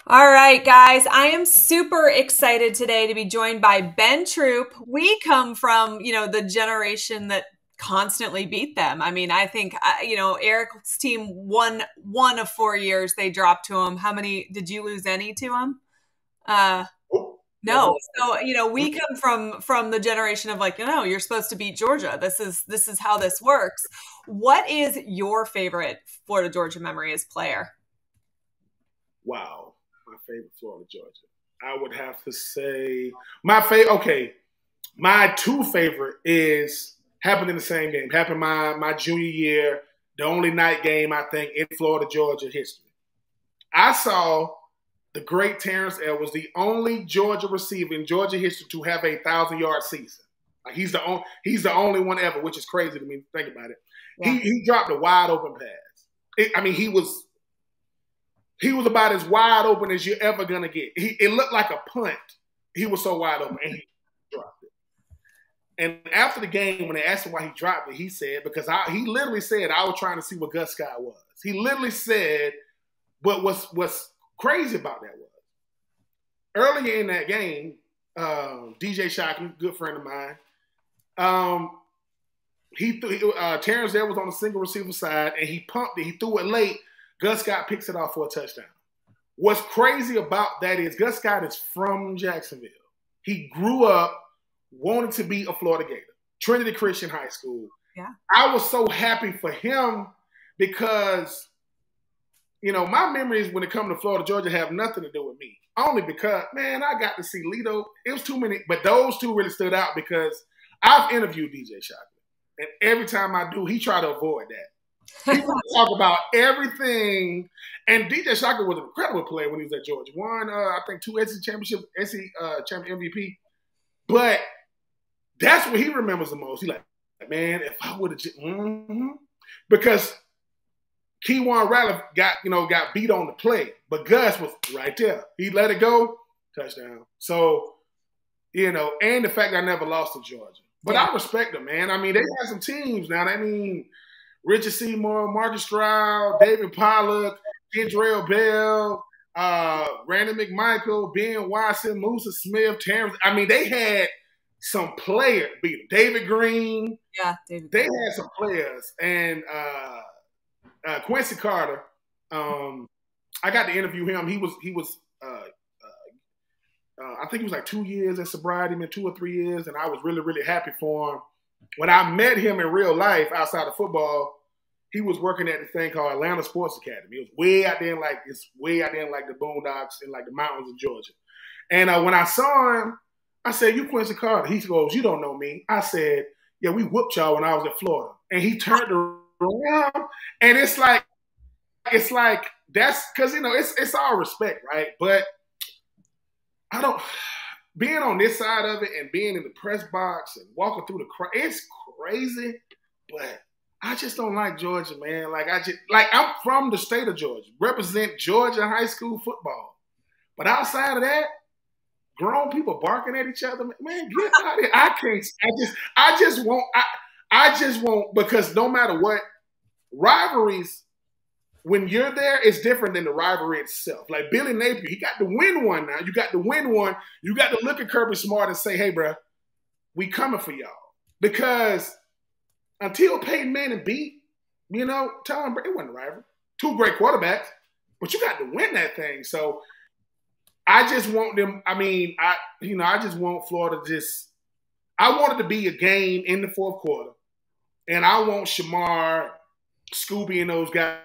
All right, guys, I am super excited today to be joined by Ben Troupe. We come from, the generation that constantly beat them. I mean, I think, Eric's team won one of 4 years they dropped to him. How many did you lose any to him? Uh, Oh, no. never. So, we come from the generation of like, you're supposed to beat Georgia. This is how this works. What is your favorite Florida Georgia memory as player? Wow, my favorite Florida Georgia. I would have to say my favorite. Okay, my two favorite is happened in the same game. Happened my junior year, the only night game I think in Florida Georgia history. I saw the great Terrence Edwards, the only Georgia receiver in Georgia history to have a 1,000-yard season. Like he's the only one ever, which is crazy to me. Think about it. Yeah. He dropped a wide open pass. He was about as wide open as you're ever gonna get. It looked like a punt. He was so wide open, and he dropped it. And after the game, when they asked him why he dropped it, he said he literally said I was trying to see what Gus Scott was. He literally said, but what's crazy about that was earlier in that game, DJ Shockley, good friend of mine, Terrence Edwards was on the single receiver side, and he pumped it. He threw it late. Gus Scott picks it off for a touchdown. What's crazy about that is Gus Scott is from Jacksonville. He grew up wanting to be a Florida Gator, Trinity Christian High School. Yeah. I was so happy for him because, my memories when it comes to Florida Georgia have nothing to do with me. Only because, man, I got to see Lito. It was too many, but those two really stood out because I've interviewed DJ Shockley. And every time I do, he tried to avoid that. He want to talk about everything. And DJ Shockley was an incredible player when he was at Georgia. Won, I think, 2 SEC championship, champion MVP. But that's what he remembers the most. He's like, man, if I would have just, because Keywan Ratliff got beat on the play, but Gus was right there. He let it go, touchdown. So, and the fact that I never lost to Georgia. But I respect them, man. I mean, they have some teams now. I mean, Richard Seymour, Marcus Stroud, David Pollock, Kendrell Bell, Randy McMichael, Ben Watson, Musa Smith, Terrence. I mean, they had some players beat them. David Green. Yeah, David. They had some players. And Quincy Carter, I got to interview him. He was I think he was like 2 years in sobriety, maybe 2 or 3 years, and I was really, really happy for him. When I met him in real life outside of football, he was working at this thing called Atlanta Sports Academy. It was way out there in the Boondocks in like the mountains of Georgia. And when I saw him, I said, "You Quincy Carter?" He goes, "You don't know me." I said, "Yeah, we whooped y'all when I was at Florida." And he turned around, and it's like that's because it's all respect, right? But I don't. Being on this side of it and being in the press box and walking through the crowd, it's crazy. But I just don't like Georgia, man. I'm from the state of Georgia, represent Georgia high school football. But outside of that, grown people barking at each other, man, get out of here. I can't. I just won't because no matter what, rivalries. When you're there, it's different than the rivalry itself. Like Billy Napier, he got to win one now. You got to win one. You got to look at Kirby Smart and say, "Hey, bro, we coming for y'all." Because until Peyton Manning beat, Tom Brady, it wasn't a rivalry. 2 great quarterbacks, but you got to win that thing. So I just want them. I mean, I just want Florida I want it to be a game in the fourth quarter, and I want Shamar, Scooby, and those guys.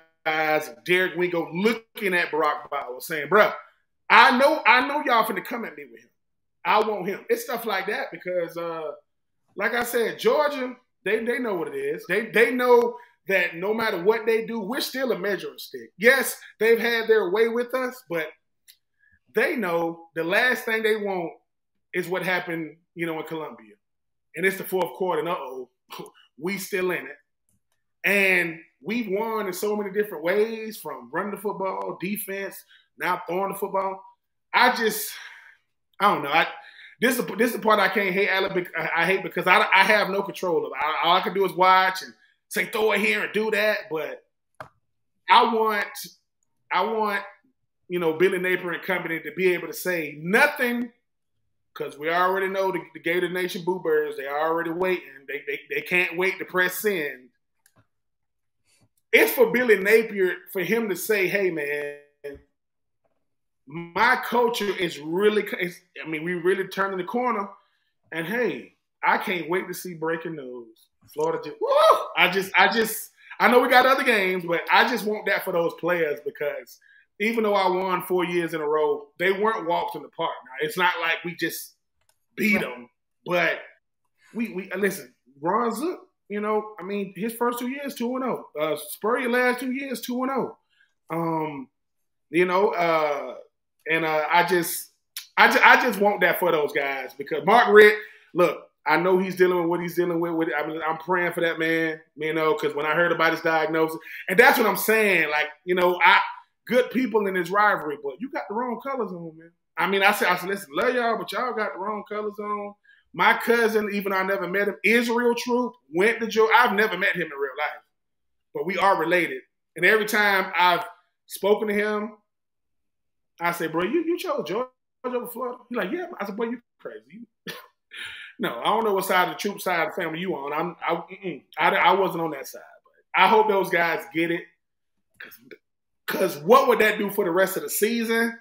Derek Wingo looking at Barack Bauer saying, "Bro, I know y'all finna come at me with him. I want him." It's stuff like that because, like I said, Georgia, they know what it is. They know that no matter what they do, we're still a measuring stick. Yes, they've had their way with us, but they know the last thing they want is what happened, in Columbia. And it's the fourth quarter, and we still in it. And we've won in so many different ways, from running the football, defense, now throwing the football. I don't know. This is the part I can't hate. I hate because I have no control of it. All I can do is watch and say throw it here and do that. But I want Billy Napier and company to be able to say nothing, because we already know the Gator Nation Bluebirds, they are already waiting. They can't wait to press send. It's for Billy Napier, for him to say, hey, man, my culture is really, we really turning the corner. And, hey, I can't wait to see breaking news. Florida just, woo! I know we got other games, but I just want that for those players, because even though I won 4 years in a row, they weren't walks in the park. Now, it's not like we just beat them, but we listen, Ron Zook, his first 2 years, 2-0. Spurrier last 2 years, 2-0. I just want that for those guys, because Mark Richt, look, I know he's dealing with what he's dealing with. I'm praying for that man, because when I heard about his diagnosis, and that's what I'm saying, good people in this rivalry, but you got the wrong colors on, man. I said, listen, love y'all, but y'all got the wrong colors on. My cousin, even though I never met him, Israel Troupe, went to Georgia. I've never met him in real life, but we are related. And every time I've spoken to him, I say, bro, you chose Georgia over Florida? He's like, yeah. I said, boy, you crazy. No, I don't know what side of the Troupe side of the family you on. I wasn't on that side. But I hope those guys get it, because what would that do for the rest of the season?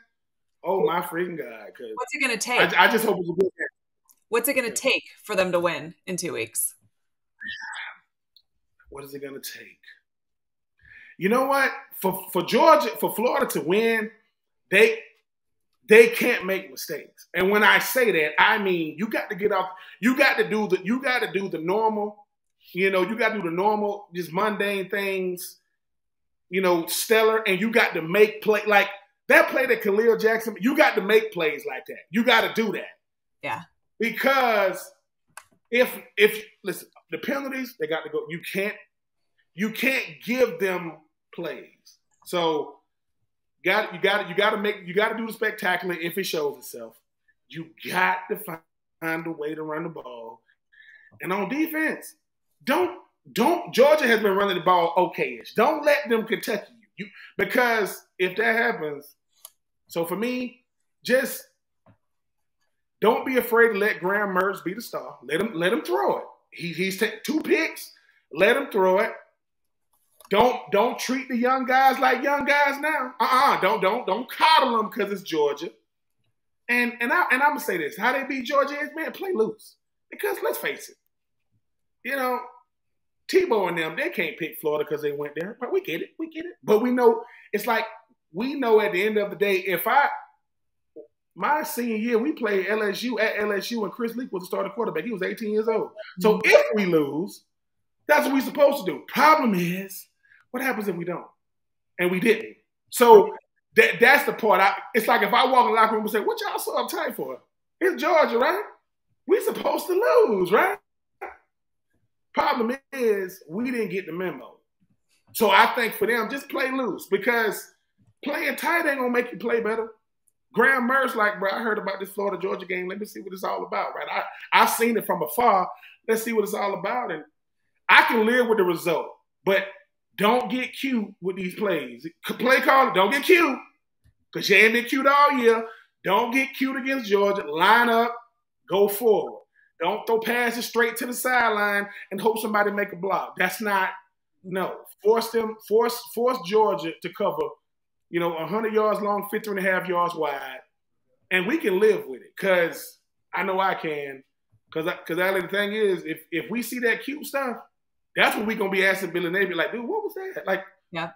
Oh, my freaking God. What's it going to take? I just hope it's a good game. What's it going to take for them to win in 2 weeks? What is it going to take? You know what? For Georgia, for Florida to win, they can't make mistakes. And when I say that, I mean you got to get off. You got to do the normal. You got to do the normal, just mundane things. Stellar, and you got to make play like that play that Khalil Jackson. You got to make plays like that. You got to do that. Yeah. Because if listen, the penalties, they got to go. You can't give them plays. So you got to do the spectacular if it shows itself. You got to find a way to run the ball. And on defense, don't Georgia has been running the ball okay-ish. Don't let them Kentucky you. Because if that happens, so for me, just don't be afraid to let Graham Mertz be the star. Let him throw it. He's taking 2 picks. Let him throw it. Don't treat the young guys like young guys now. Don't coddle them because it's Georgia. And I'm gonna say this: how they beat Georgia is, man, play loose. Because let's face it, Tebow and them, they can't pick Florida because they went there. But we get it. But we know at the end of the day, my senior year, we played LSU at LSU, and Chris Leak was the starting quarterback. He was 18 years old. So if we lose, that's what we're supposed to do. Problem is, what happens if we don't? And we didn't. So that's the part. It's like if I walk in the locker room and say, what y'all so uptight for? It's Georgia, right? We're supposed to lose, right? Problem is, we didn't get the memo. So I think for them, just play loose, because playing tight ain't going to make you play better. Graham Mertz, bro, I heard about this Florida-Georgia game. Let me see what it's all about, right? I've seen it from afar. Let's see what it's all about. And I can live with the result, but don't get cute with these plays. Play call, don't get cute, because you ain't been cute all year. Don't get cute against Georgia. Line up, go forward. Don't throw passes straight to the sideline and hope somebody make a block. That's not, no. Force Georgia to cover, 100 yards long, 50.5 yards wide, and we can live with it, because I know I can. Because the thing is, if we see that cute stuff, that's what we're going to be asking Billy Napier, like, dude, what was that? Yeah.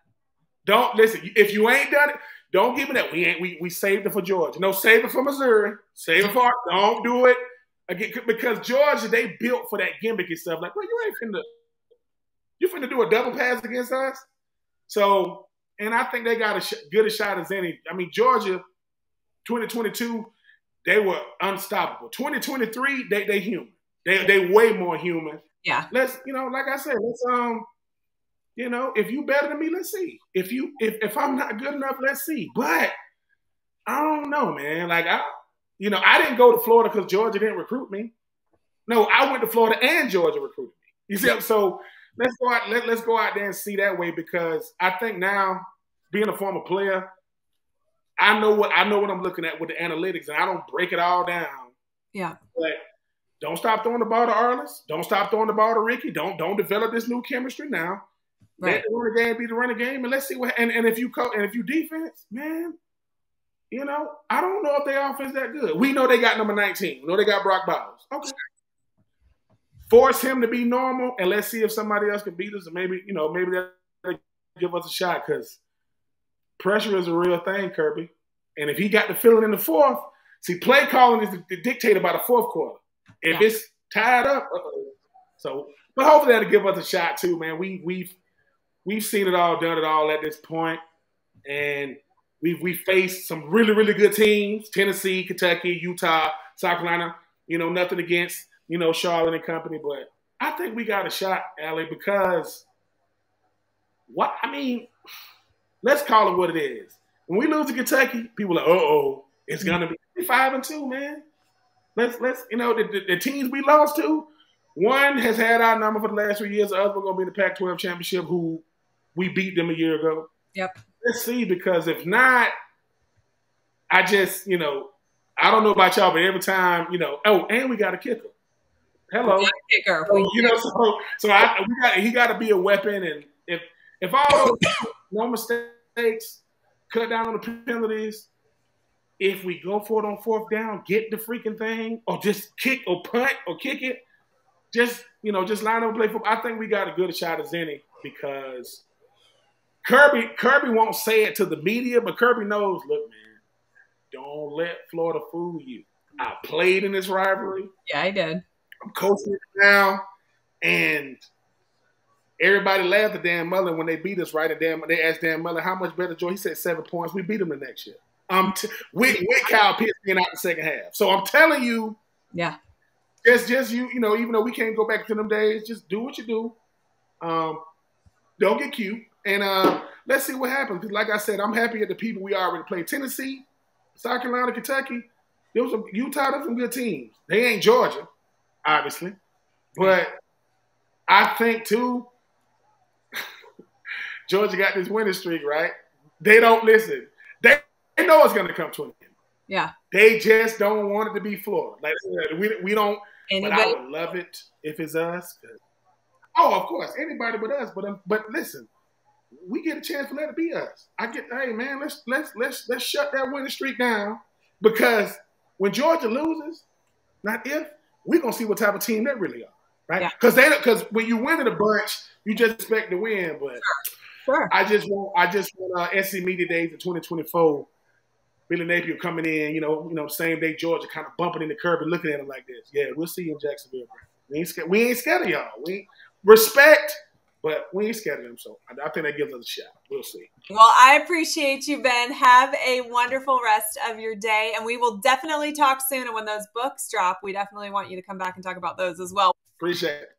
Don't listen. If you ain't done it, don't give me that. We saved it for Georgia. No, save it for Missouri. Save it for. Don't do it again, because Georgia, they built for that gimmicky stuff. Like, bro, you finna do a double pass against us. So, and I think they got as good a shot as any. Georgia, 2022, they were unstoppable. 2023, they human. They way more human. Yeah. Let's, like I said, let's if you better than me, let's see. If I'm not good enough, let's see. But I don't know, man. I didn't go to Florida because Georgia didn't recruit me. No, I went to Florida and Georgia recruited me. You see, so let's go out there and see that way, because I think now, being a former player, I know what I'm looking at with the analytics, and I don't break it all down. Yeah. But don't stop throwing the ball to Arliss. Don't stop throwing the ball to Ricky. Don't develop this new chemistry now. Right. Let the running game be the running game, and let's see what. And if you defense, man, you know, I don't know if their offense that good. We know they got number 19. We know they got Brock Bowers. Okay. Force him to be normal, and let's see if somebody else can beat us, and maybe they'll give us a shot, because pressure is a real thing, Kirby. And if he got the feeling in the fourth, see, play calling is dictated by the fourth quarter. If it's tied up, so, but hopefully that'll give us a shot too, man. We've seen it all, done it all at this point, and we faced some really, really good teams: Tennessee, Kentucky, Utah, South Carolina. You know, nothing against, you know, Charlotte and company, but I think we got a shot, Allie, because let's call it what it is. When we lose to Kentucky, people are like, it's gonna be 5-2, man. Let's you know, the teams we lost to, one has had our number for the last 3 years. The other one gonna be in the Pac-12 championship, who we beat them a year ago. Yep. Let's see, because if not, I just, you know, I don't know about y'all, but every time, you know, and we got a kicker. Hello, kicker. So, you know, he got to be a weapon, and if all those no mistakes, cut down on the penalties. If we go for it on fourth down, get the freaking thing, or just kick or punt or kick it, just line up and play football. I think we got a good shot as any, because Kirby won't say it to the media, but Kirby knows, look, man, don't let Florida fool you. I played in this rivalry. Yeah, I did. I'm coaching it now, and everybody laughed at Dan Mullen when they beat us, right? And they asked Dan Mullen, how much better, Joe? He said 7 points. We beat him the next year. With Kyle Pitts being out the second half. So I'm telling you, just you know, even though we can't go back to them days, just do what you do. Don't get cute, and let's see what happens. Because like I said, I'm happy at the people we already played. Tennessee, South Carolina, Kentucky. Utah, there's some good teams. They ain't Georgia, obviously, but I think too, Georgia got this winning streak, right? They don't listen. They know it's going to come to an end. Yeah. They just don't want it to be Florida. Like, we don't. Anybody? But I would love it if it's us. Oh, of course, anybody but us. But listen, we get a chance to let it be us. Hey man, let's shut that winning streak down, because when Georgia loses, not if, we're gonna see what type of team they really are, right? Because when you win in a bunch, you just expect to win. But sure. I just want SC Media Days of 2024. Billy Napier coming in, you know, same day Georgia, kind of bumping in the curb and looking at him like this. Yeah, we'll see you in Jacksonville. We ain't scared of y'all. We respect, but we ain't scared of them. So I think that gives us a shot. We'll see. Well, I appreciate you, Ben. Have a wonderful rest of your day, and we will definitely talk soon. And when those books drop, we definitely want you to come back and talk about those as well. Appreciate it.